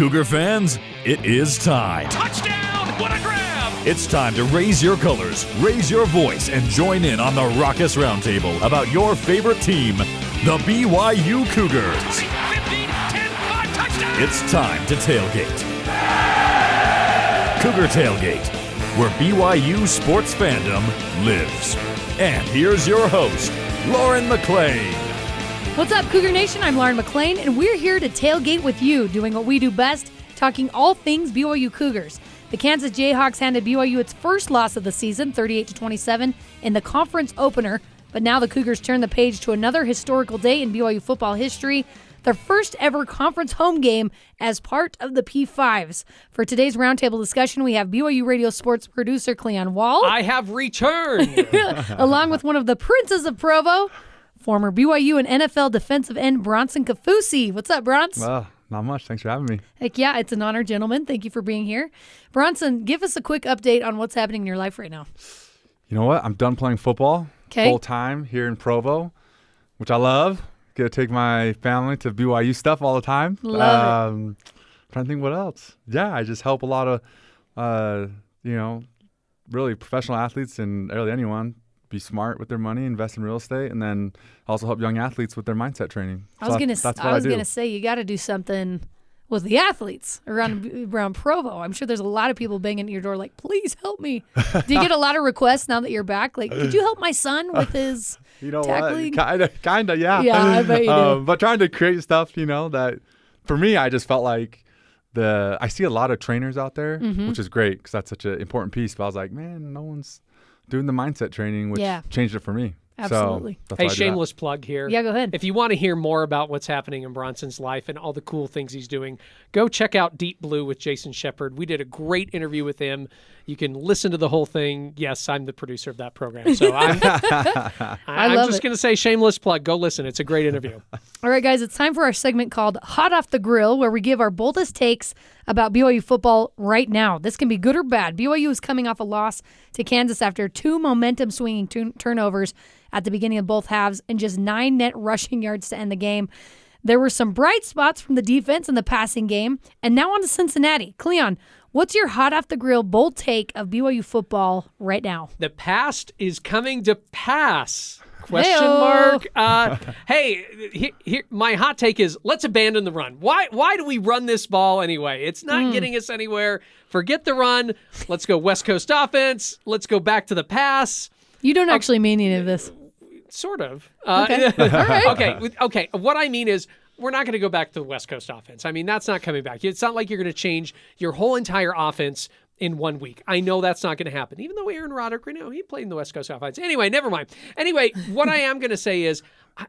Cougar fans, it is time. Touchdown! What a grab! It's time to raise your colors, raise your voice, and join in on the Raucous Roundtable about your favorite team, the BYU Cougars. 20, 15, 10, 5, touchdown! It's time to tailgate. Cougar Tailgate, where BYU sports fandom lives. And here's your host, Lauren McClain. What's up, Cougar Nation? I'm Lauren McClain, and we're here to tailgate with you, doing what we do best, talking all things BYU Cougars. The Kansas Jayhawks handed BYU its first loss of the season, 38-27, in the conference opener. But now the Cougars turn the page to another historical day in BYU football history, their first ever conference home game as part of the P5s. For today's roundtable discussion, we have BYU Radio Sports producer Cleon Wall. I have returned. Along with one of the princes of Provo, former BYU and NFL defensive end Bronson Kaufusi. What's up, Bronson? Well, not much. Thanks for having me. Heck yeah, it's an honor, gentlemen. Thank you for being here. Bronson, give us a quick update on what's happening in your life right now. You know what? I'm done playing football full time here in Provo, which I love. Get to take my family to BYU stuff all the time. Love it. Trying to think what else. Yeah, I just help a lot of, really professional athletes and really anyone be smart with their money, invest in real estate, and then also help young athletes with their mindset training. I was gonna say you got to do something with the athletes around Provo. I'm sure there's a lot of people banging at your door like, please help me. Do you get a lot of requests now that you're back? Like, could you help my son with his tackling? Kind of, yeah. Yeah, I bet you do. But trying to create stuff, that for me, I just felt like I see a lot of trainers out there, which is great because that's such an important piece. But I was like, man, no one's doing the mindset training, which changed it for me. Absolutely. So hey, shameless plug here. Yeah, go ahead. If you want to hear more about what's happening in Bronson's life and all the cool things he's doing, go check out Deep Blue with Jason Shepard. We did a great interview with him. You can listen to the whole thing. Yes, I'm the producer of that program. So I'm just going to say shameless plug. Go listen. It's a great interview. All right, guys, it's time for our segment called Hot Off the Grill, where we give our boldest takes about BYU football right now. This can be good or bad. BYU is coming off a loss to Kansas after two momentum-swinging turnovers at the beginning of both halves and just 9 net rushing yards to end the game. There were some bright spots from the defense in the passing game. And now on to Cincinnati. Cleon, what's your hot off the grill bold take of BYU football right now? The past is coming to pass. Question mark. Hey, here, my hot take is let's abandon the run. Why do we run this ball anyway? It's not getting us anywhere. Forget the run. Let's go West Coast offense. Let's go back to the pass. You don't actually mean any of this. Sort of. Okay. All right. Okay. What I mean is we're not going to go back to the West Coast offense. I mean, that's not coming back. It's not like you're going to change your whole entire offense in 1 week. I know that's not going to happen. Even though Aaron Roderick, he played in the West Coast offense. Anyway, never mind. Anyway, what I am going to say is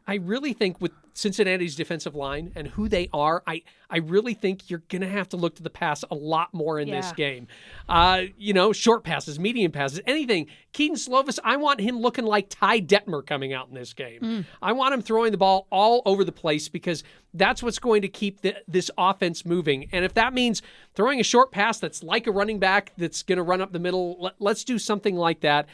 I really think with Cincinnati's defensive line and who they are, I really think you're going to have to look to the pass a lot more in this game. Short passes, medium passes, anything. Keaton Slovis, I want him looking like Ty Detmer coming out in this game. I want him throwing the ball all over the place because that's what's going to keep this offense moving. And if that means throwing a short pass that's like a running back that's going to run up the middle, let's do something like that.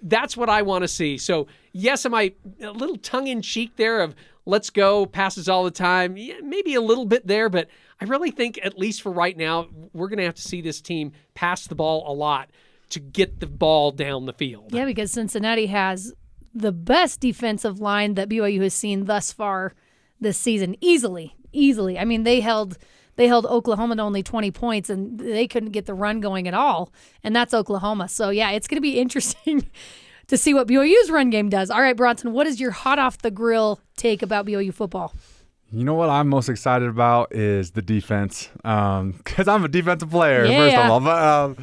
That's what I want to see. So, yes, am I a little tongue-in-cheek there of let's go, passes all the time? Yeah, maybe a little bit there, but I really think, at least for right now, we're going to have to see this team pass the ball a lot to get the ball down the field. Yeah, because Cincinnati has the best defensive line that BYU has seen thus far this season. Easily. I mean, they held Oklahoma to only 20 points, and they couldn't get the run going at all, and that's Oklahoma. So, yeah, it's going to be interesting to see what BYU's run game does. All right, Bronson, what is your hot-off-the-grill take about BYU football? You know what I'm most excited about is the defense, because I'm a defensive player, first of all. But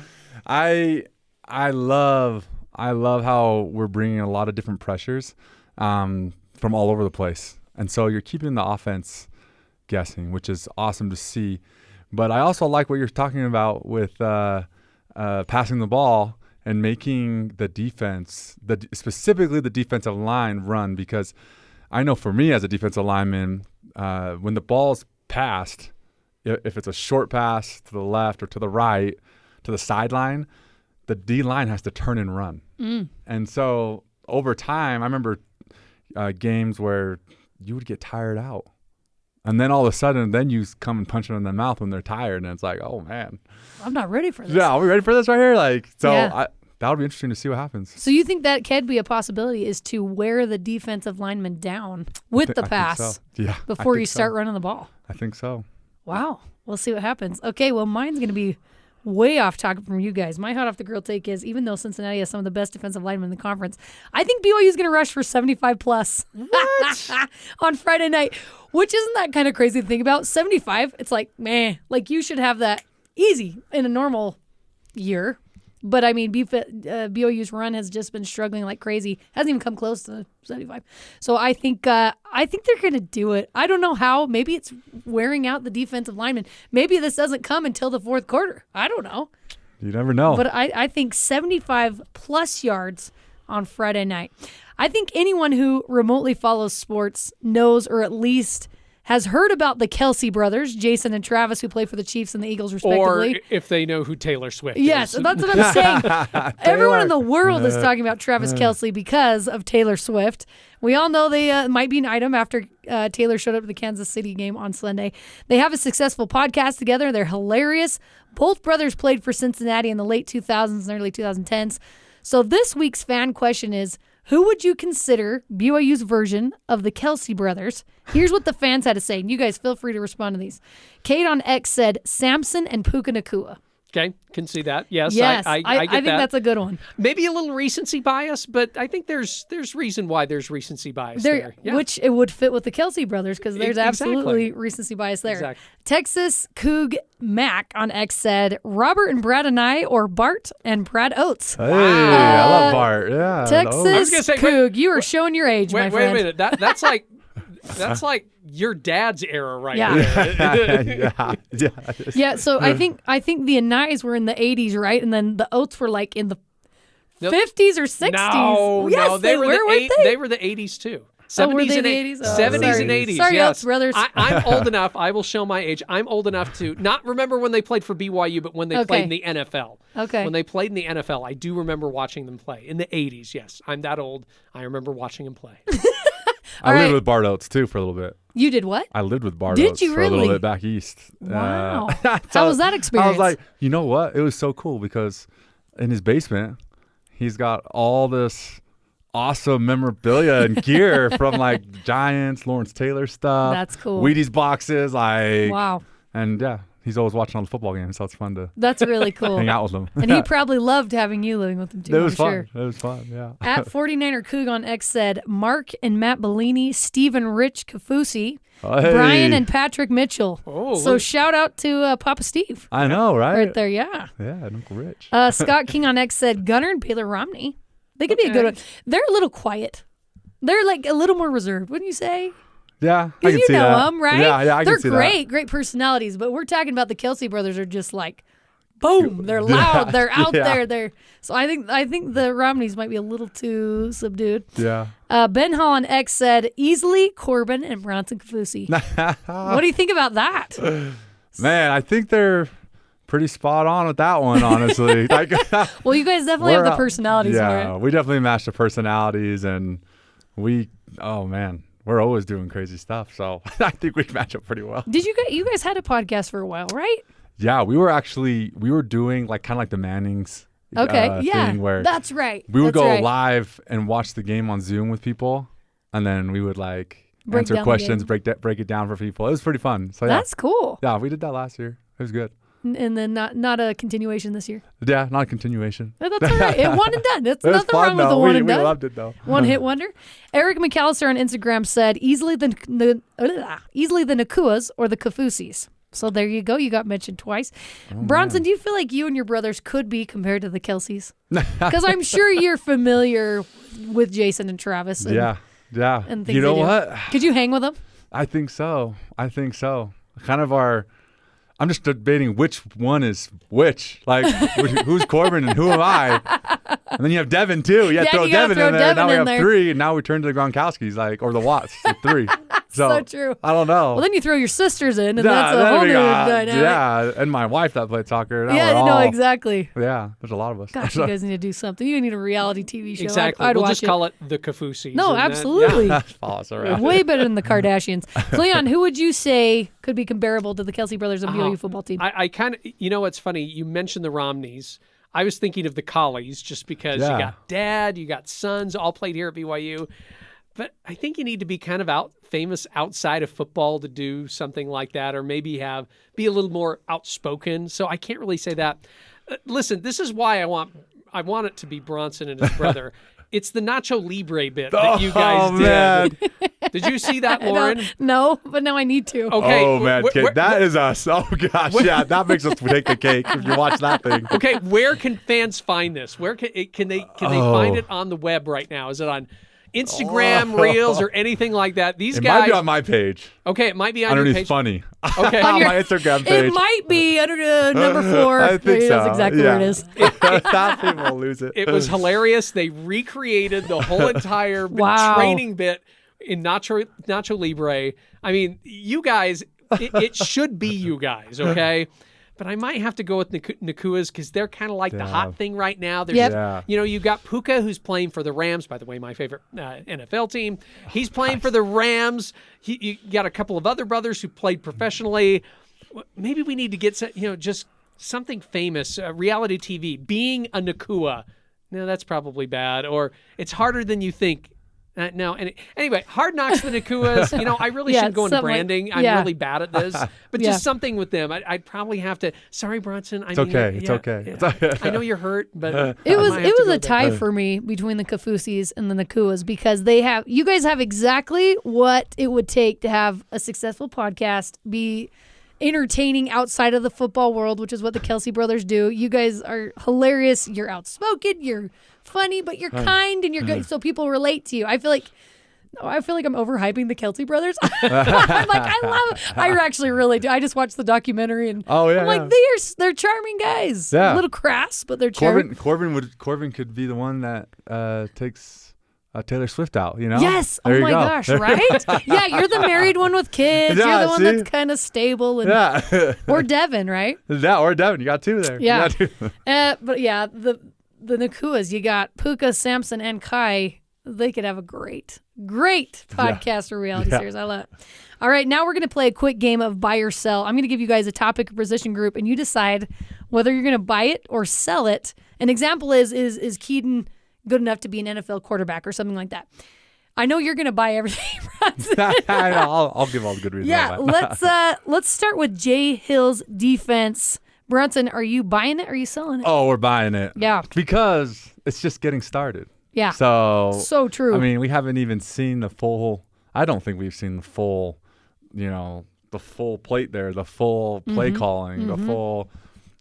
I love how we're bringing a lot of different pressures from all over the place, and so you're keeping the offense guessing, which is awesome to see. But I also like what you're talking about with passing the ball and making the defense, specifically the defensive line, run, because I know for me as a defensive lineman, when the ball's passed, if it's a short pass to the left or to the right, to the sideline, the D-line has to turn and run. And so over time, I remember games where you would get tired out. And then all of a sudden, then you come and punch them in the mouth when they're tired, and it's like, oh man, I'm not ready for this. yeah, are we ready for this right here? Like, so Yeah. that would be interesting to see what happens. So you think that could be a possibility, is to wear the defensive lineman down with the I think pass so. Yeah, before I you think start so. running the ball? I think so. Wow. We'll see what happens. Okay, well, mine's going to be way off topic from you guys. My hot off the grill take is, even though Cincinnati has some of the best defensive linemen in the conference, I think BYU is going to rush for 75 plus on Friday night, which isn't that kind of crazy to think about. 75, it's like, meh, like you should have that easy in a normal year. But I mean, BYU's run has just been struggling like crazy. Hasn't even come close to 75. So I think they're going to do it. I don't know how. Maybe it's wearing out the defensive linemen. Maybe this doesn't come until the fourth quarter. I don't know. You never know. But I think 75 plus yards on Friday night. I think anyone who remotely follows sports knows, or at least has heard about the Kelce brothers, Jason and Travis, who play for the Chiefs and the Eagles respectively. Or if they know who Taylor Swift Yes, is. that's what I'm saying. Everyone in the world is talking about Travis Kelce because of Taylor Swift. We all know they might be an item after Taylor showed up to the Kansas City game on Sunday. They have a successful podcast together. They're hilarious. Both brothers played for Cincinnati in the late 2000s and early 2010s. So this week's fan question is, who would you consider BYU's version of the Kelce brothers? Here's what the fans had to say, and you guys feel free to respond to these. Kate on X said Samson and Puka Nacua. Okay, can see that. Yes, Yes, I get think that. that's a good one. Maybe a little recency bias, but I think there's reason why there's recency bias there. Yeah. Which it would fit with the Kelce brothers because there's Exactly. absolutely recency bias there. Exactly. Texas Coug Mac on X said Robert and Brad and I, or Bart and Brad Oates. Hey, I love Bart. Yeah. Texas gonna say, Coug, you are showing your age, my Wait friend. a minute. That's like that's like your dad's era right Yeah. there. yeah. Yeah, so I think the Anais were in the 80s, right? And then the Oates were like in the Nope. 50s or 60s. No, yes, no, they were weren't they were the 80s too. 70s were they and the 80s. 80s? Oh, 70s sorry. and 80s. Sorry, yes. Oates brothers. I'm old enough. I will show my age. I'm old enough to not remember when they played for BYU, but when they played in the NFL. Okay. When they played in the NFL, I do remember watching them play in the 80s. Yes, I'm that old. I remember watching them play. I right. lived with Bart Oates too for a little bit. You did what? I lived with Bart Did Oates you for a little really? bit back east. Wow. So How was that experience? I was like, you know what? It was so cool because in his basement, he's got all this awesome memorabilia and gear from like Giants, Lawrence Taylor stuff. That's cool. Wheaties boxes, like Wow. And yeah, he's always watching all the football games, so it's fun to That's really cool. hang out with him. And he probably loved having you living with him too, It was I'm fun. sure. It was fun. Yeah. At 49er Coug on X said Mark and Matt Bellini, Stephen Rich Kaufusi, Hey. Brian and Patrick Mitchell. Oh, so look. shout out to Papa Steve I know, right? right there, yeah. Yeah, and Uncle Rich. Scott King on X said Gunnar and Baylor Romney. They could be a good one. They're a little quiet. They're like a little more reserved, wouldn't you say? Yeah, I Because can you see know that. them, right? Yeah, I They're can see great, great personalities. But we're talking about the Kelce brothers are just like, boom, they're loud, they're out Yeah. there. They're so I think the Romneys might be a little too subdued. that. Yeah. Ben Hall on X said easily Corbin and Bronson Kaufusi. What do you think about that? Man, I think they're pretty spot on with that one, honestly. Like, Well, you guys definitely have the we're- personalities Yeah, for it. we definitely match the personalities, and oh man, we're always doing crazy stuff. So I think we match up pretty well. Did you guys had a podcast for a while, right? Yeah, we were doing like kind of like the Mannings. Okay, yeah, thing where that's right. we would That's go right. live and watch the game on Zoom with people, and then we would like Break answer down the questions, game. break it down for people. It was pretty fun. So yeah, That's cool. yeah, we did that last year. It was good. And then not a continuation this year. Yeah, not a continuation. That's all right. It one and done. That's It was nothing fun wrong with though. the one We and done. loved it though. One hit wonder. Eric McAllister on Instagram said easily the Nakuas or the Kaufusis. So there you go. You got mentioned twice. Bronson, do you feel like you and your brothers could be compared to the Kelces? Because I'm sure you're familiar with Jason and Travis. And, Yeah. And things You know they do. what? Could you hang with them? I think so. Kind of I'm just debating which one is which. Like, who's Corbin and who am I? And then you have Devin too. Yeah, Throw you gotta Devin throw in there. Devin Now we in have there. 3, and now we turn to the Gronkowskis, like, or the Watts with 3. So true. I don't know. Well, then you throw your sisters in, and that's a whole new dynamic. Yeah, and my wife that played soccer. Exactly. Yeah, there's a lot of us. Gosh, you guys need to do something. You need a reality TV show. Exactly. I'd we'll watch just call it the Kaufusi. No, absolutely. Around. Way better than the Kardashians. Cleon, who would you say could be comparable to the Kelce brothers of BYU football team? I kind of, it's funny. You mentioned the Romneys. I was thinking of the Collies just because you got dad, you got sons, all played here at BYU. But I think you need to be kind of famous outside of football to do something like that, or maybe be a little more outspoken. So I can't really say that. Listen, this is why I want it to be Bronson and his brother. It's the Nacho Libre bit that you guys did. Man. Did you see that, Lauren? No, but now I need to. Okay. Oh, man, that is us. Oh, gosh. Yeah, that makes us take the cake if you watch that thing. Okay, where can fans find this? Where can they find it on the web right now? Is it on Instagram, Reels, or anything like that? These guys. It might be on my page. Okay, it might be on underneath your page. Funny. Okay. on my Instagram page. It might be under number 4. I think so. That's exactly where it is. That people will lose it. It was hilarious. They recreated the whole entire training bit in Nacho Libre. I mean, you guys, it should be you guys, okay? But I might have to go with Nakuas because they're kind of like the hot thing right now. You've got Puka, who's playing for the Rams, by the way, my favorite NFL team. He's playing for the Rams. You got a couple of other brothers who played professionally. Maybe we need to get just something famous, reality TV. Being a Nakua. No, that's probably bad. Or it's harder than you think. Anyway, Hard Knocks the Nakuas. I really shouldn't go into branding. I'm really bad at this. But just something with them. I'd probably have to. Sorry, Bronson. It's okay. I know you're hurt, but it was a tie for me between the Kaufusis and the Nakuas because you guys have exactly what it would take to have a successful podcast, be entertaining outside of the football world, which is what the Kelce brothers do. You guys are hilarious. You're outspoken. You're funny, but you're kind and you're good, so people relate to you. I feel like I'm overhyping the Kelce brothers. I actually really do. I just watched the documentary and I'm like, they're charming guys. Yeah. A little crass, but they're charming. Corbin could be the one that takes Taylor Swift out, Yes. There oh my gosh, right? Yeah, you're the married one with kids. Yeah, you're the one that's kind of stable and or Devin, right? Yeah, or Devin. You got 2 there. Yeah. But yeah, the Nakuas, you got Puka, Samson, and Kai. They could have a great podcast or reality series. I love it. All right, now we're going to play a quick game of buy or sell. I'm going to give you guys a topic or position group, and you decide whether you're going to buy it or sell it. An example is Keaton good enough to be an NFL quarterback or something like that? I know you're going to buy everything, Bronson. I'll give all the good reasons. Yeah, let's start with Jay Hill's defense. Bronson, are you buying it or are you selling it? Oh, we're buying it. Yeah. Because it's just getting started. Yeah. So true. I mean, we haven't even seen the full – I don't think we've seen the full, the full plate there, the full play calling, the full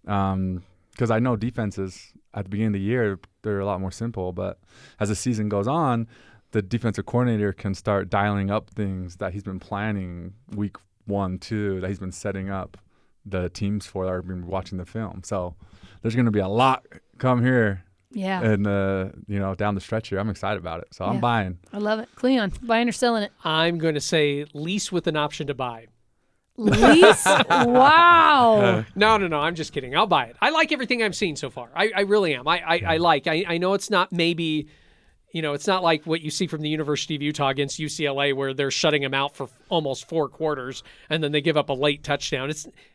because I know defenses at the beginning of the year, they're a lot more simple. But as the season goes on, the defensive coordinator can start dialing up things that he's been planning week 1, 2, that he's been setting up the teams for that have been watching the film. So there's going to be a lot come here. Yeah. And, down the stretch here. I'm excited about it. So I'm buying. I love it. Cleon, buying or selling it? I'm going to say lease with an option to buy. Lease? Wow. No. I'm just kidding. I'll buy it. I like everything I've seen so far. I really am. I know it's not maybe, it's not like what you see from the University of Utah against UCLA where they're shutting them out for almost 4 quarters and then they give up a late touchdown.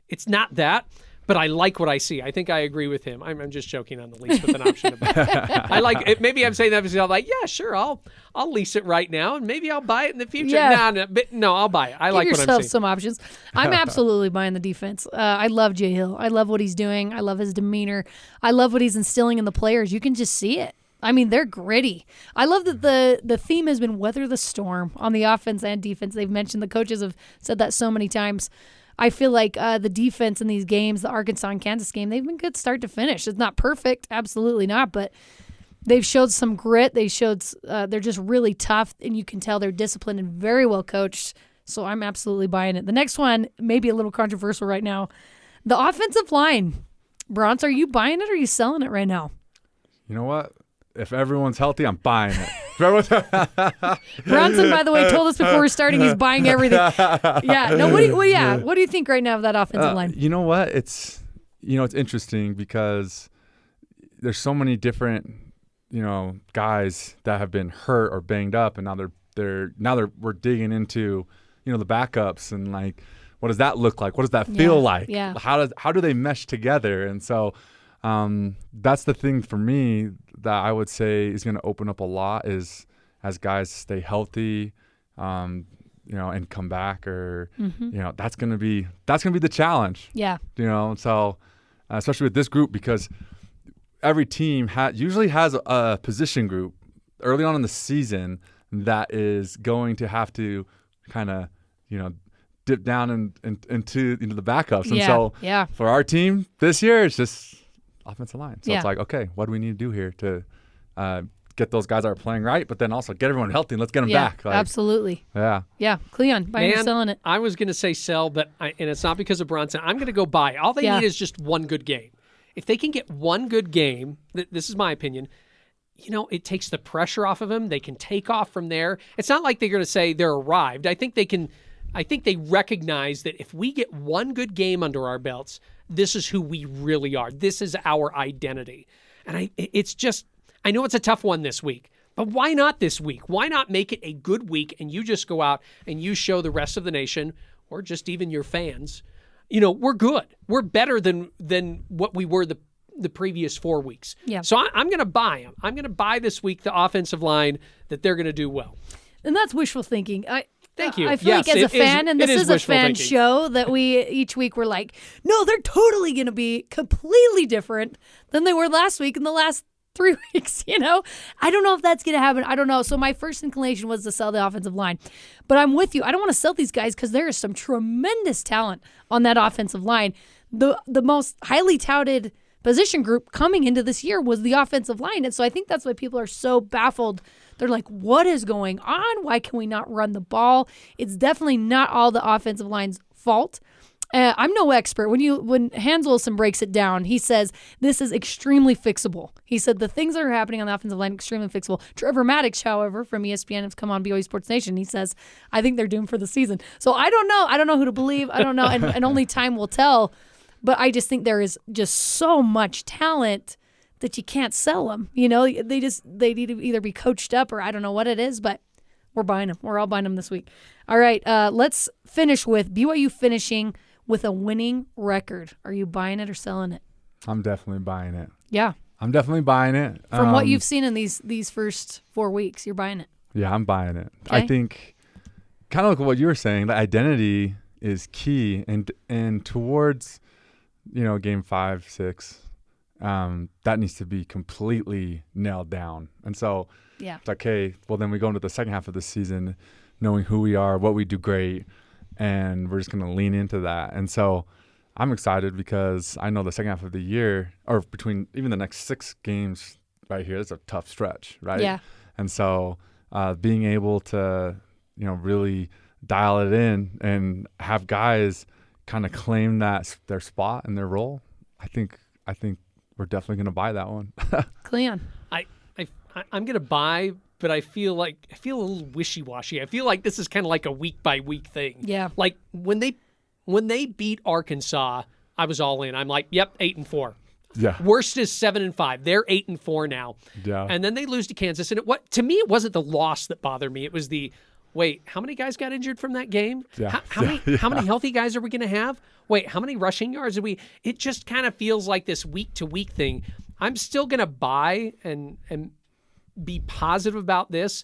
It's not that. But I like what I see. I think I agree with him. I'm just joking on the lease with an option to buy. I like it. Maybe I'm saying that because I'm like, yeah, sure, I'll lease it right now, and maybe I'll buy it in the future. Yeah. No, I'll buy it. I like what I'm saying. Give yourself some options. I'm absolutely buying the defense. I love Jay Hill. I love what he's doing. I love his demeanor. I love what he's instilling in the players. You can just see it. I mean, they're gritty. I love that the theme has been weather the storm on the offense and defense. They've mentioned, the coaches have said that so many times. I feel like the defense in these games, the Arkansas and Kansas game, they've been good start to finish. It's not perfect, absolutely not, but they've showed some grit. They showed they're just really tough, and you can tell they're disciplined and very well coached. So I'm absolutely buying it. The next one may be a little controversial right now. The offensive line. Bronson, are you buying it or are you selling it right now? You know what? If everyone's healthy, I'm buying it. Bronson, by the way, told us before we're starting he's buying everything. Yeah. No. What do you think right now of that offensive line? You know what? It's interesting because there's so many different guys that have been hurt or banged up, and now we're digging into the backups and like, what does that look like? What does that feel like? Yeah. How do they mesh together? And so that's the thing for me that I would say is going to open up a lot is as guys stay healthy, and come back, or that's going to be the challenge. Yeah. So especially with this group, because every team usually has a position group early on in the season that is going to have to kind of dip down into the backups. And so for our team this year, it's just offensive line. So it's like, okay, what do we need to do here to get those guys that are playing right, but then also get everyone healthy and let's get them back. Like, absolutely. Yeah. Yeah. Cleon, buying or selling it? I was going to say sell, and it's not because of Bronson. I'm going to go buy. All they need is just one good game. If they can get one good game, this is my opinion, it takes the pressure off of them. They can take off from there. It's not like they're going to say they're arrived. I think they recognize that if we get one good game under our belts, this is who we really are. This is our identity. And I know it's a tough one this week, but why not this week? Why not make it a good week and you just go out and you show the rest of the nation, or just even your fans, we're good. We're better than what we were the previous 4 weeks. Yeah. So I'm going to buy them. I'm going to buy this week the offensive line that they're going to do well. And that's wishful thinking. Thank you. I feel like as a fan, and this is a fan show, that we each week we're like, no, they're totally going to be completely different than they were last week in the last 3 weeks. I don't know if that's going to happen. I don't know. So my first inclination was to sell the offensive line, but I'm with you. I don't want to sell these guys because there is some tremendous talent on that offensive line. The most highly touted position group coming into this year was the offensive line. And so I think that's why people are so baffled. They're like, what is going on? Why can we not run the ball? It's definitely not all the offensive line's fault. I'm no expert. When Hans Wilson breaks it down, he says this is extremely fixable. He said the things that are happening on the offensive line are extremely fixable. Trevor Maddox, however, from ESPN, has come on BYU Sports Nation. He says, I think they're doomed for the season. So I don't know. I don't know who to believe. I don't know. And only time will tell. But I just think there is just so much talent that you can't sell them. They need to either be coached up, or I don't know what it is, but we're buying them. We're all buying them this week. All right, let's finish with BYU finishing with a winning record. Are you buying it or selling it? I'm definitely buying it. Yeah. I'm definitely buying it. From what you've seen in these first 4 weeks, you're buying it. Yeah, I'm buying it. Okay. I think kind of like what you were saying, the identity is key, and towards game 5, 6, that needs to be completely nailed down. And so it's like, okay, well then we go into the second half of the season knowing who we are, what we do great, and we're just going to lean into that. And so I'm excited because I know the second half of the year, or between even the next 6 games right here, it's a tough stretch, right? Yeah. And so being able to, really dial it in and have guys kind of claim their spot and their role, I think we're definitely going to buy that one. Cleon. I'm going to buy, but I feel a little wishy-washy. I feel like this is kind of like a week-by-week thing. Yeah. Like when they beat Arkansas, I was all in. I'm like, yep, 8-4. Yeah. Worst is 7-5. They're 8-4 now. Yeah. And then they lose to Kansas. And to me, it wasn't the loss that bothered me. It was wait, how many guys got injured from that game? Yeah. How many healthy guys are we going to have? Wait, how many rushing yards are we? It just kind of feels like this week-to-week thing. I'm still going to buy and be positive about this,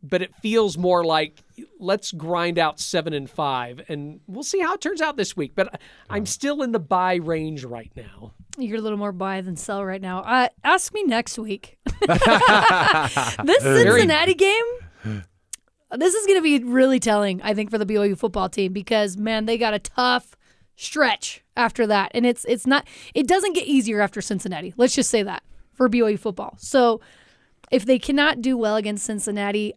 but it feels more like let's grind out 7-5, and we'll see how it turns out this week. But I'm still in the buy range right now. You're a little more buy than sell right now. Ask me next week. This Cincinnati game, this is going to be really telling, I think, for the BYU football team because, man, they got a tough stretch after that. And it doesn't get easier after Cincinnati. Let's just say that for BYU football. So if they cannot do well against Cincinnati,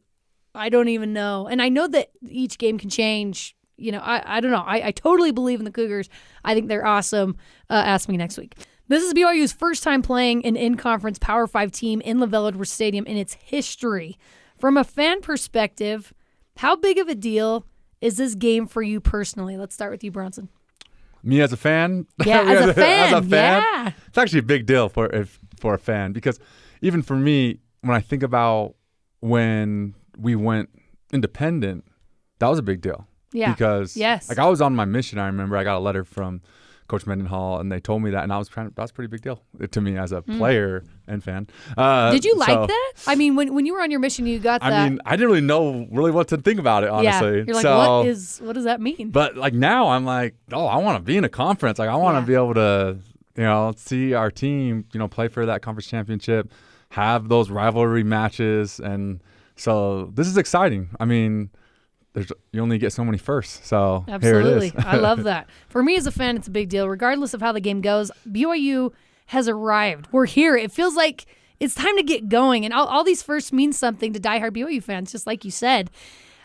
I don't even know. And I know that each game can change. I don't know. I totally believe in the Cougars. I think they're awesome. Ask me next week. This is BYU's first time playing an in-conference Power 5 team in Lavell Edwards Stadium in its history. From a fan perspective, how big of a deal is this game for you personally? Let's start with you, Bronson. Me as a fan? Yeah, as a fan. Yeah. It's actually a big deal for a fan, because even for me, when I think about when we went independent, that was a big deal. Yeah. Because yes. like I was on my mission. I remember I got a letter from Coach Mendenhall, and they told me that, and that was a pretty big deal to me as a player and fan. Did you like that? I mean, when you were on your mission, you got that. I mean, I didn't really know what to think about it, honestly. Yeah. You're like, what does that mean? But like now, I'm like, oh, I want to be in a conference. Like I want to be able to, see our team, play for that conference championship, have those rivalry matches, and so this is exciting. I mean, you only get so many firsts, so absolutely. Here it is. I love that. For me as a fan, it's a big deal. Regardless of how the game goes, BYU has arrived. We're here. It feels like it's time to get going, and all these firsts mean something to diehard BYU fans, just like you said.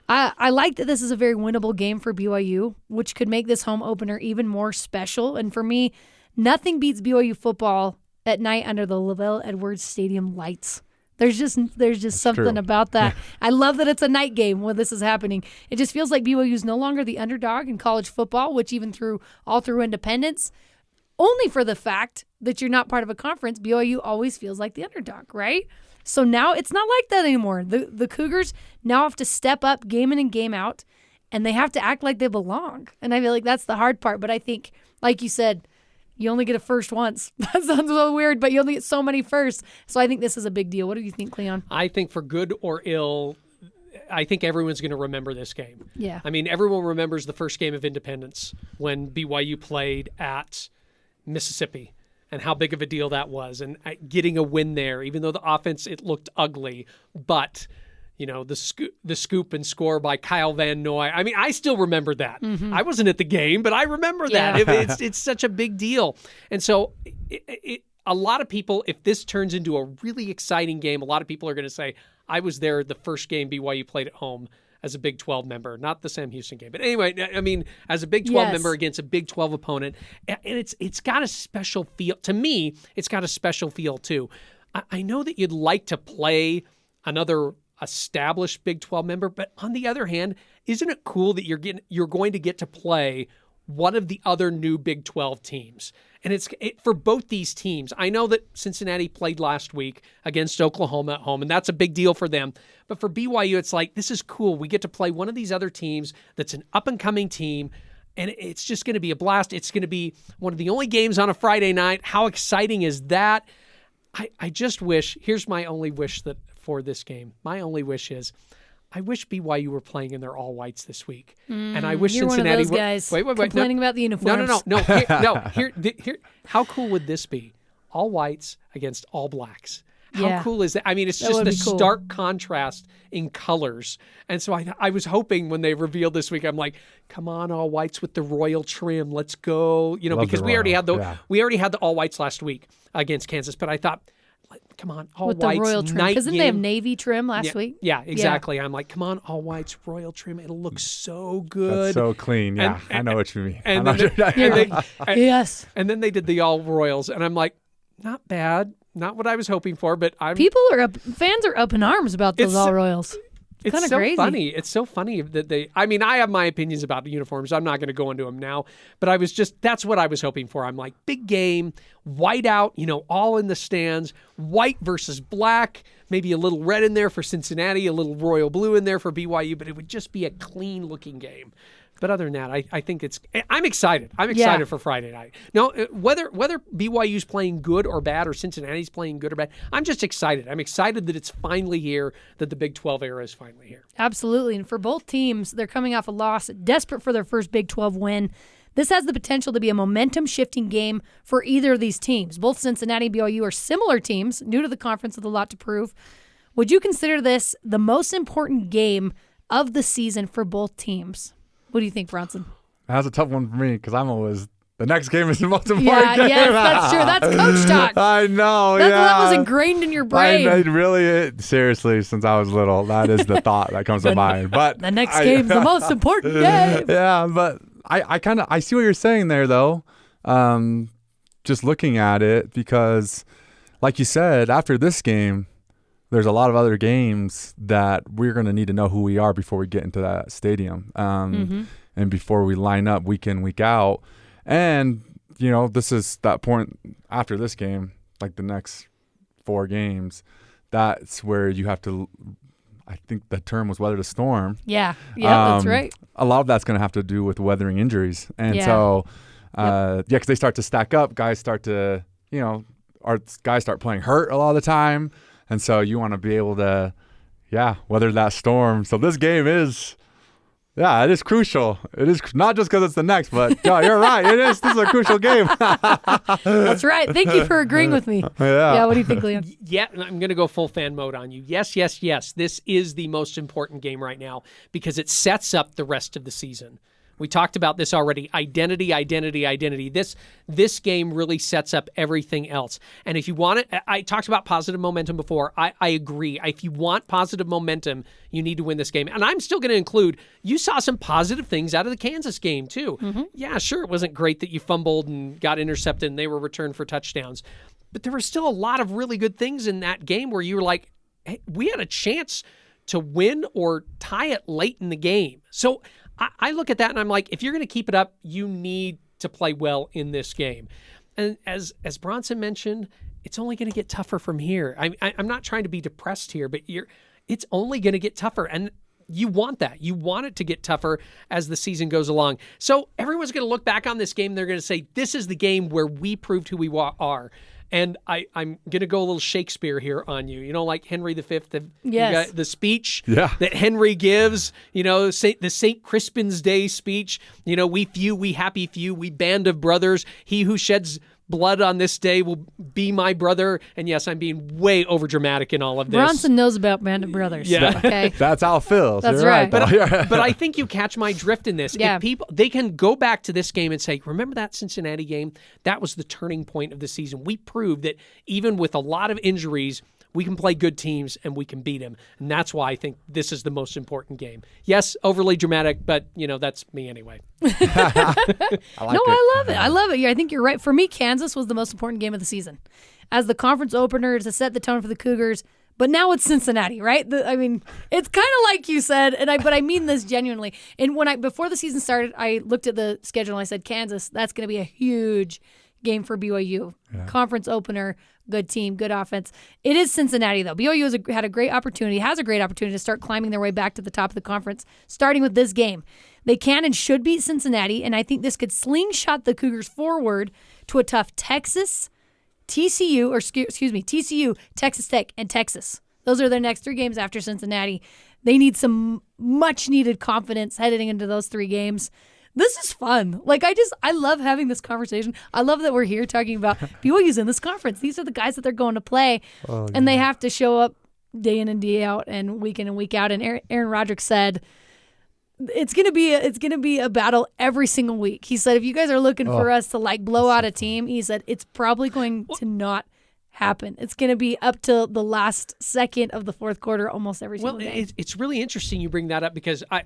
I like that this is a very winnable game for BYU, which could make this home opener even more special. And for me, nothing beats BYU football at night under the Lavell Edwards Stadium lights. There's just something true. about that. I love that it's a night game when this is happening. It just feels like BYU is no longer the underdog in college football, which even through independence, only for the fact that you're not part of a conference, BYU always feels like the underdog, right? So now it's not like that anymore. The Cougars now have to step up game in and game out, and they have to act like they belong. And I feel like that's the hard part. But I think, like you said, you only get a first once. That sounds a little weird, but you only get so many firsts. So I think this is a big deal. What do you think, Cleon? I think for good or ill, I think everyone's going to remember this game. Yeah. I mean, everyone remembers the first game of independence when BYU played at Mississippi and how big of a deal that was, and getting a win there, even though the offense, it looked ugly. But the scoop and score by Kyle Van Noy. I mean, I still remember that. Mm-hmm. I wasn't at the game, but I remember that. It's such a big deal. And so a lot of people, if this turns into a really exciting game, a lot of people are going to say, I was there the first game BYU played at home as a Big 12 member, not the Sam Houston game. But anyway, I mean, as a Big 12 member against a Big 12 opponent, and it's got a special feel. To me, it's got a special feel too. I know that you'd like to play another established Big 12 member, but on the other hand, isn't it cool that you're going to get to play one of the other new Big 12 teams? And it's for both these teams. I know that Cincinnati played last week against Oklahoma at home, and that's a big deal for them. But for BYU, it's like, this is cool. We get to play one of these other teams that's an up-and-coming team, and it's just going to be a blast. It's going to be one of the only games on a Friday night. How exciting is that? I just wish, here's my only wish for this game. My only wish is, I wish BYU were playing in their all whites this week, and I wish you're Cincinnati one of those guys wait, complaining about the uniforms. No. Here. How cool would this be? All whites against all blacks. How cool is that? I mean, it's just a stark contrast in colors. And so I was hoping when they revealed this week, I'm like, come on, all whites with the royal trim. Let's go. Because we already had the all whites last week against Kansas, but I thought, come on, all with whites. The royal trim. Because didn't they have navy trim last week? Yeah, exactly. Yeah. I'm like, come on, all whites, royal trim. It'll look so good. That's so clean. Yeah, I know what you mean. Yes. And then they did the all royals, and I'm like, not bad. Not what I was hoping for, but fans are up in arms about those all royals. It's kind of so crazy. Funny. It's so funny that I have my opinions about the uniforms. I'm not going to go into them now, but that's what I was hoping for. I'm like, big game, white out, all in the stands, white versus black, maybe a little red in there for Cincinnati, a little royal blue in there for BYU, but it would just be a clean looking game. But other than that, I think I'm excited. I'm excited for Friday night. No, whether BYU's playing good or bad or Cincinnati's playing good or bad, I'm just excited. I'm excited that it's finally here, that the Big 12 era is finally here. Absolutely. And for both teams, they're coming off a loss, desperate for their first Big 12 win. This has the potential to be a momentum-shifting game for either of these teams. Both Cincinnati and BYU are similar teams, new to the conference with a lot to prove. Would you consider this the most important game of the season for both teams? What do you think, Bronson? That's a tough one for me because I'm always the next game is the most important game. Yes, that's true. That's coach talk. I know. That was ingrained in your brain. Seriously, since I was little, that is the thought that comes to mind. But the next game's the most important game. Yeah, but I see what you're saying there, though. Just looking at it, because, like you said, after this game, there's a lot of other games that we're going to need to know who we are before we get into that stadium, and before we line up week in, week out. And, this is that point after this game, like the next 4 games, that's where you have to, I think the term was weather the storm. Yeah, that's right. A lot of that's going to have to do with weathering injuries. And so, because they start to stack up, guys start to, guys start playing hurt a lot of the time. And so you want to be able to, weather that storm. So this game is, it is crucial. It is not just because it's the next, but you're right. It is. This is a crucial game. That's right. Thank you for agreeing with me. Yeah. What do you think, Leon? Yeah, I'm going to go full fan mode on you. Yes. This is the most important game right now because it sets up the rest of the season. We talked about this already. Identity. This game really sets up everything else. And if you want it, I talked about positive momentum before. I agree. If you want positive momentum, you need to win this game. And I'm still going to include, you saw some positive things out of the Kansas game too. Mm-hmm. Yeah, sure, it wasn't great that you fumbled and got intercepted and they were returned for touchdowns. But there were still a lot of really good things in that game where you were like, hey, we had a chance to win or tie it late in the game. So I look at that and I'm like, if you're going to keep it up, you need to play well in this game. And as Bronson mentioned, it's only going to get tougher from here. I'm not trying to be depressed here, but it's only going to get tougher. And you want that. You want it to get tougher as the season goes along. So everyone's going to look back on this game. They're going to say, this is the game where we proved who we are. And I'm going to go a little Shakespeare here on you. Like Henry V, the speech that Henry gives, the St. Crispin's Day speech. We few, we happy few, we band of brothers. He who sheds blood on this day will be my brother. And yes, I'm being way over dramatic in all of this. Bronson knows about band of brothers. Yeah. Okay. That's how it feels. That's You're right. But I think you catch my drift in this. Yeah. If they can go back to this game and say, remember that Cincinnati game? That was the turning point of the season. We proved that even with a lot of injuries, we can play good teams and we can beat them. And that's why I think this is the most important game. Yes, overly dramatic, but, that's me anyway. I love it. I love it. I think you're right. For me, Kansas was the most important game of the season. As the conference opener to set the tone for the Cougars, but now it's Cincinnati, right? It's kind of like you said, but I mean this genuinely. And before the season started, I looked at the schedule and I said, Kansas, that's going to be a huge game for BYU. Yeah. Conference opener, good team, good offense. It is Cincinnati, though. BYU has a great opportunity to start climbing their way back to the top of the conference, starting with this game. They can and should beat Cincinnati, and I think this could slingshot the Cougars forward to a tough TCU, Texas Tech, and Texas. Those are their next 3 games after Cincinnati. They need some much-needed confidence heading into those 3 games. This is fun. I love having this conversation. I love that we're here talking about BYU's in this conference. These are the guys that they're going to play, and they have to show up day in and day out and week in and week out. And Aaron Roderick said it's gonna be a battle every single week. He said if you guys are looking for us to blow out a team, he said it's probably going to not happen. It's going to be up to the last second of the fourth quarter almost every single day. It's really interesting you bring that up because I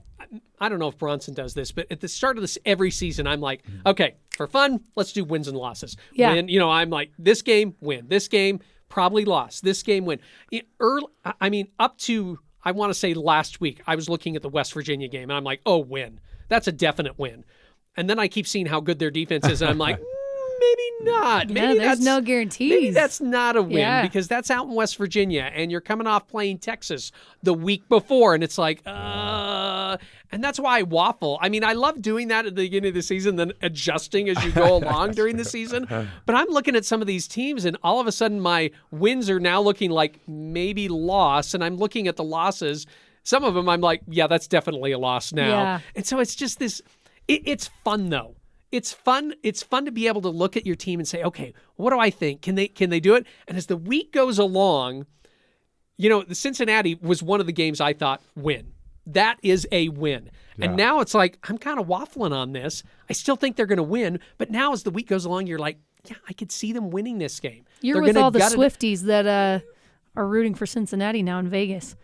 don't know if Bronson does this, but at the start of this every season, I'm like, okay, for fun, let's do wins and losses. Yeah. I'm like, this game, win. This game, probably loss. This game, win. Up to, I want to say last week, I was looking at the West Virginia game, and I'm like, oh, win. That's a definite win. And then I keep seeing how good their defense is, and I'm like, maybe not. Maybe there's no guarantees. Maybe that's not a win because that's out in West Virginia and you're coming off playing Texas the week before and it's like, and that's why I waffle. I love doing that at the beginning of the season, then adjusting as you go along during the season. But I'm looking at some of these teams and all of a sudden my wins are now looking like maybe loss and I'm looking at the losses. Some of them I'm like, yeah, that's definitely a loss now. Yeah. And so it's just this, it's fun though. It's fun. It's fun to be able to look at your team and say, okay, what do I think? Can they do it? And as the week goes along, the Cincinnati was one of the games I thought win. That is a win. Yeah. And now it's like, I'm kind of waffling on this. I still think they're going to win. But now as the week goes along, you're like, yeah, I could see them winning this game. You're with all the Swifties that are rooting for Cincinnati now in Vegas.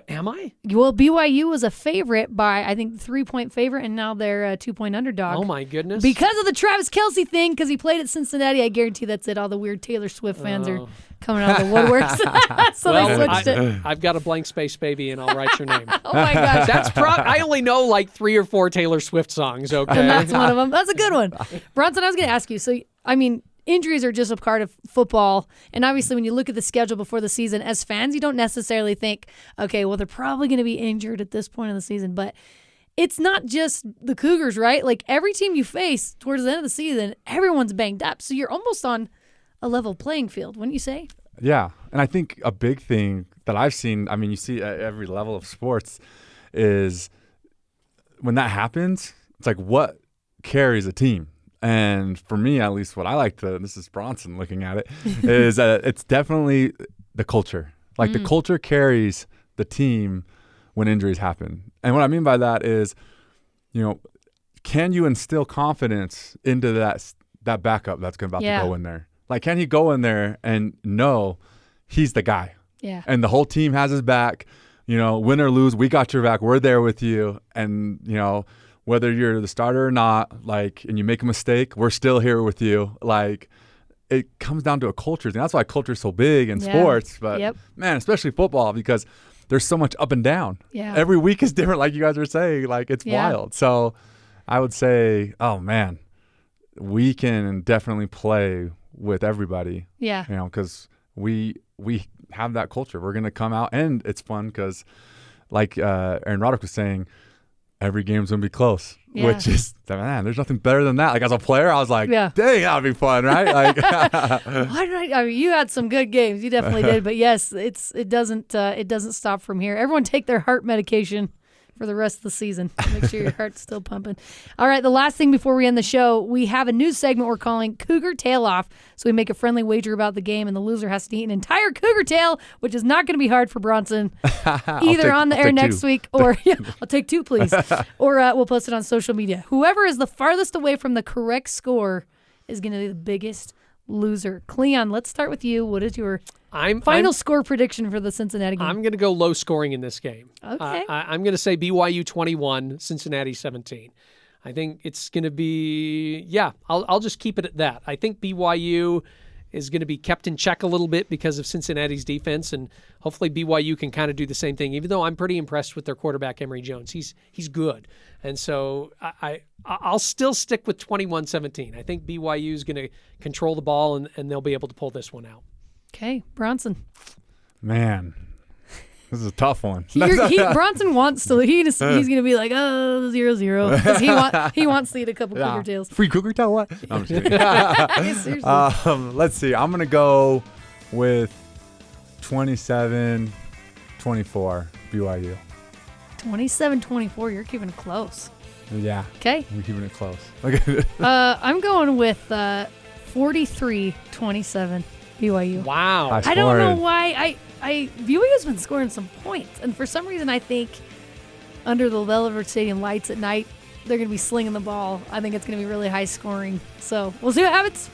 Am I? Well, BYU was a favorite by, I think, 3-point favorite, and now they're a 2-point underdog. Oh, my goodness. Because of the Travis Kelce thing, because he played at Cincinnati, I guarantee that's it. All the weird Taylor Swift fans are coming out of the woodworks. So they switched it. I've got a blank space, baby, and I'll write your name. Oh, my gosh. I only know like 3 or 4 Taylor Swift songs, okay? And that's one of them. That's a good one. Bronson, I was going to ask you, so, I mean, injuries are just a part of football. And obviously, when you look at the schedule before the season, as fans, you don't necessarily think, okay, well, they're probably going to be injured at this point in the season. But it's not just the Cougars, right? Like, every team you face towards the end of the season, everyone's banged up. So you're almost on a level playing field, wouldn't you say? Yeah. And I think a big thing that I've seen, I mean, you see at every level of sports, is when that happens, it's like what carries a team. And for me, at least, what I like to, this is Bronson looking at it, is that it's definitely the culture. Like the culture carries the team when injuries happen. And what I mean by that is, can you instill confidence into that backup that's about to go in there? Like, can he go in there and know he's the guy? Yeah. And the whole team has his back. Win or lose, we got your back. We're there with you. And, whether you're the starter or not, and you make a mistake, we're still here with you. It comes down to a culture thing. That's why culture is so big in sports. But, man, especially football, because there's so much up and down. Yeah. Every week is different, like you guys were saying. It's wild. So I would say, oh, man, we can definitely play with everybody. Yeah. Because we have that culture. We're going to come out, and it's fun because, like Aaron Roddick was saying, every game's going to be close, which is, man, there's nothing better than that. As a player, I was like, dang, that would be fun, right? I mean, you had some good games. You definitely did. But, yes, it doesn't stop from here. Everyone take their heart medication for the rest of the season. Make sure your heart's still pumping. All right, the last thing before we end the show, we have a new segment we're calling Cougar Tail Off. So we make a friendly wager about the game, and the loser has to eat an entire cougar tail, which is not going to be hard for Bronson, either on the air next week or I'll take 2, please. Or we'll post it on social media. Whoever is the farthest away from the correct score is going to be the biggest loser. Cleon, let's start with you. What is your final score prediction for the Cincinnati game? I'm going to go low scoring in this game. Okay. I'm going to say BYU 21, Cincinnati 17. I think it's going to be, I'll just keep it at that. I think BYU is going to be kept in check a little bit because of Cincinnati's defense, and hopefully BYU can kind of do the same thing, even though I'm pretty impressed with their quarterback, Emory Jones. He's good. And so I'll still stick with 21-17. I think BYU is going to control the ball, and they'll be able to pull this one out. Okay, Bronson. Man, this is a tough one. Bronson wants to. He's going to be like, 0-0, because he wants to eat a couple cougar tails. Free cougar tail? What? No, I'm just kidding. Seriously. Let's see. I'm going to go with 27-24 BYU. 27-24. You're keeping it close. Yeah. Okay. We're keeping it close. I'm going with 43-27 BYU. Wow. I don't know why. BYU's been scoring some points, and for some reason I think under the Lavell Edwards Stadium lights at night, they're going to be slinging the ball. I think it's going to be really high scoring. So we'll see what happens.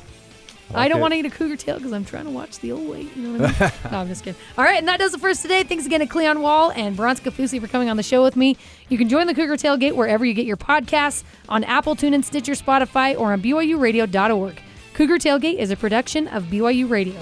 I don't want to eat a cougar tail because I'm trying to watch the old weight. You know what I mean? No, I'm just kidding. All right, and that does it for us today. Thanks again to Cleon Wall and Bronson Kaufusi for coming on the show with me. You can join the Cougar Tailgate wherever you get your podcasts, on Apple, TuneIn, Stitcher, Spotify, or on BYURadio.org. Cougar Tailgate is a production of BYU Radio.